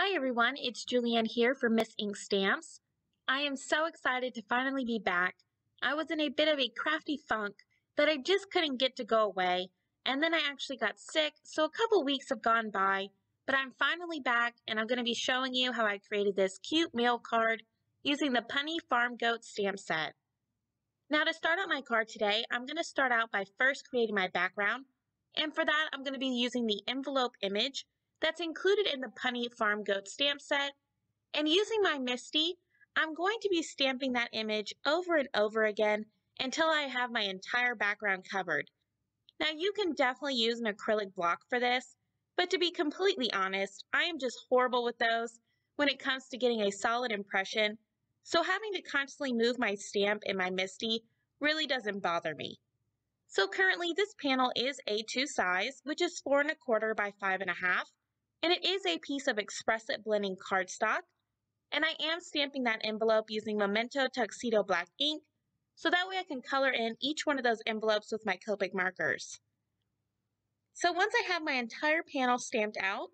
Hi everyone, it's Julianne here for Miss Ink Stamps. I am so excited to finally be back. I was in a bit of a crafty funk that I just couldn't get to go away, and then I actually got sick, so a couple weeks have gone by, but I'm finally back and I'm going to be showing you how I created this cute mail card using the Punny Farm Goat stamp set. Now to start out my card today, I'm going to start out by first creating my background, and for that I'm going to be using the envelope image that's included in the Punny Farm Goat stamp set, and using my MISTI, I'm going to be stamping that image over and over again until I have my entire background covered. Now you can definitely use an acrylic block for this, but to be completely honest, I am just horrible with those when it comes to getting a solid impression, so having to constantly move my stamp in my MISTI really doesn't bother me. So currently this panel is A2 size, which is 4 1/4 by 5 1/2, and it is a piece of expressive blending cardstock, and I am stamping that envelope using Memento Tuxedo black ink, so that way I can color in each one of those envelopes with my Copic markers. So once I have my entire panel stamped out,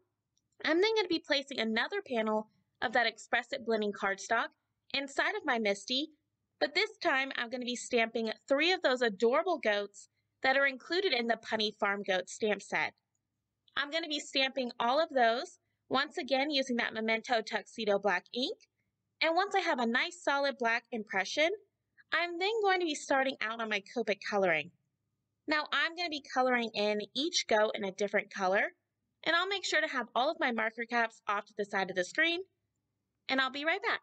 I'm then going to be placing another panel of that expressive blending cardstock inside of my MISTI, but this time I'm going to be stamping 3 of those adorable goats that are included in the Punny Farm Goat stamp set. I'm going to be stamping all of those, once again using that Memento Tuxedo black ink, and once I have a nice solid black impression, I'm then going to be starting out on my Copic coloring. Now I'm going to be coloring in each goat in a different color, and I'll make sure to have all of my marker caps off to the side of the screen, and I'll be right back.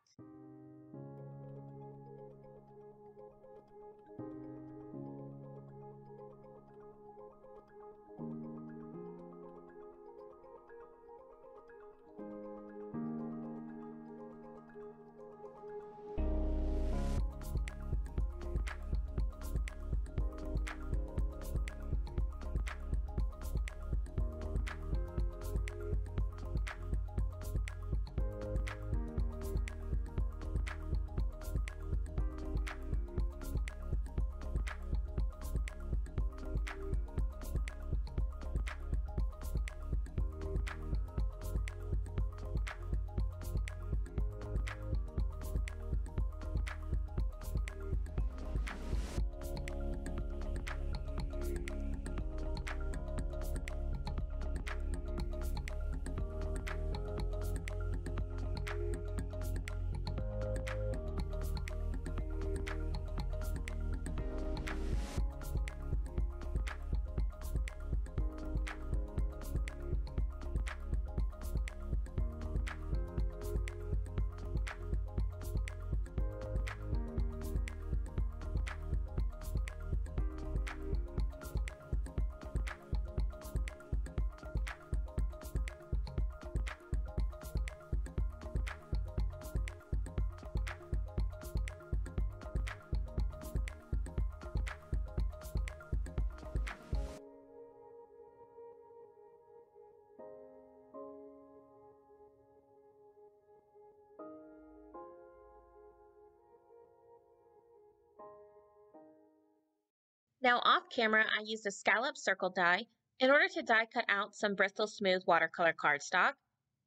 Now off camera, I used a Scallop circle die in order to die cut out some Bristol Smooth watercolor cardstock.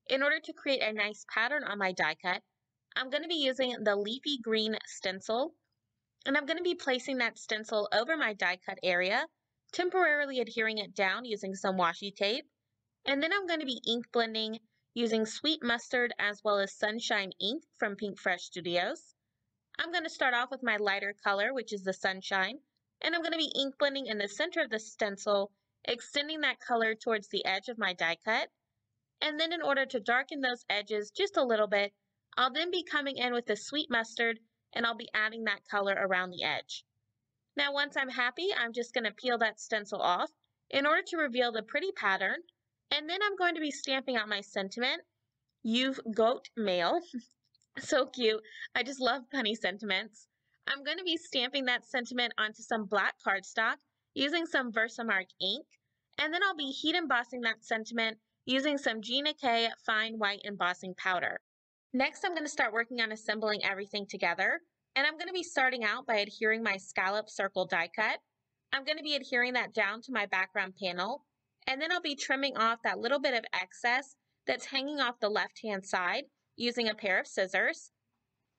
In order to create a nice pattern on my die cut, I'm going to be using the Leafy green stencil, and I'm going to be placing that stencil over my die cut area, temporarily adhering it down using some washi tape, and then I'm going to be ink blending using Sweet Mustard as well as Sunshine ink from Pink Fresh Studios. I'm going to start off with my lighter color, which is the Sunshine, and I'm going to be ink blending in the center of the stencil, extending that color towards the edge of my die cut. And then in order to darken those edges just a little bit, I'll then be coming in with the Sweet Mustard, and I'll be adding that color around the edge. Now once I'm happy, I'm just going to peel that stencil off in order to reveal the pretty pattern, and then I'm going to be stamping out my sentiment, "You've Goat Mail." So cute. I just love punny sentiments. I'm going to be stamping that sentiment onto some black cardstock using some VersaMark ink, and then I'll be heat embossing that sentiment using some Gina K fine white embossing powder. Next, I'm going to start working on assembling everything together, and I'm going to be starting out by adhering my Scallop circle die cut. I'm going to be adhering that down to my background panel, and then I'll be trimming off that little bit of excess that's hanging off the left-hand side using a pair of scissors.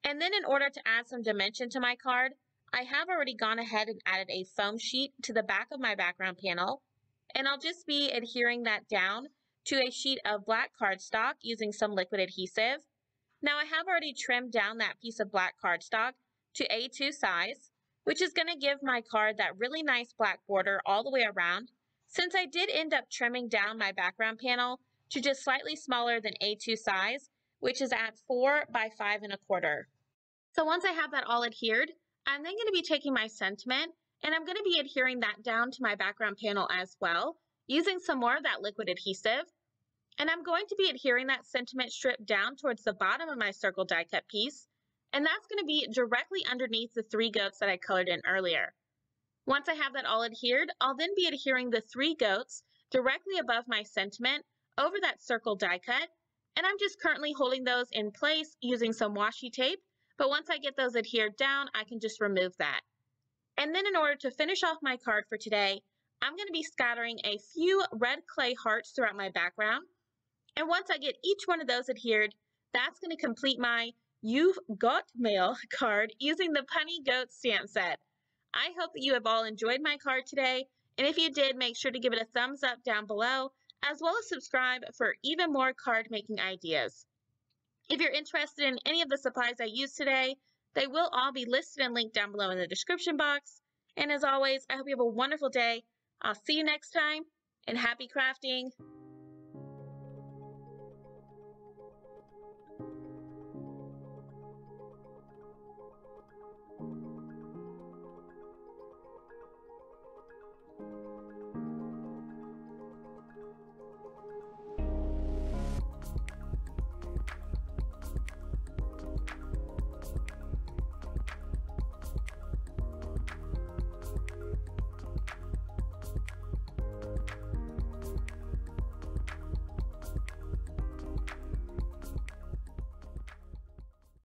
And then in order to add some dimension to my card, I have already gone ahead and added a foam sheet to the back of my background panel, and I'll just be adhering that down to a sheet of black cardstock using some liquid adhesive. Now I have already trimmed down that piece of black cardstock to A2 size, which is going to give my card that really nice black border all the way around, since I did end up trimming down my background panel to just slightly smaller than A2 size, which is at 4 by 5 1/4. So once I have that all adhered, I'm then going to be taking my sentiment and I'm going to be adhering that down to my background panel as well, using some more of that liquid adhesive. And I'm going to be adhering that sentiment strip down towards the bottom of my circle die cut piece, and that's going to be directly underneath the 3 goats that I colored in earlier. Once I have that all adhered, I'll then be adhering the 3 goats directly above my sentiment over that circle die cut, and I'm just currently holding those in place using some washi tape, but once I get those adhered down, I can just remove that. And then in order to finish off my card for today, I'm going to be scattering a few red clay hearts throughout my background. And once I get each one of those adhered, that's going to complete my You've Got Mail card using the Punny Goat stamp set. I hope that you have all enjoyed my card today, and if you did, make sure to give it a thumbs up down below, as well as subscribe for even more card making ideas. If you're interested in any of the supplies I used today, they will all be listed and linked down below in the description box. And as always, I hope you have a wonderful day. I'll see you next time, and happy crafting!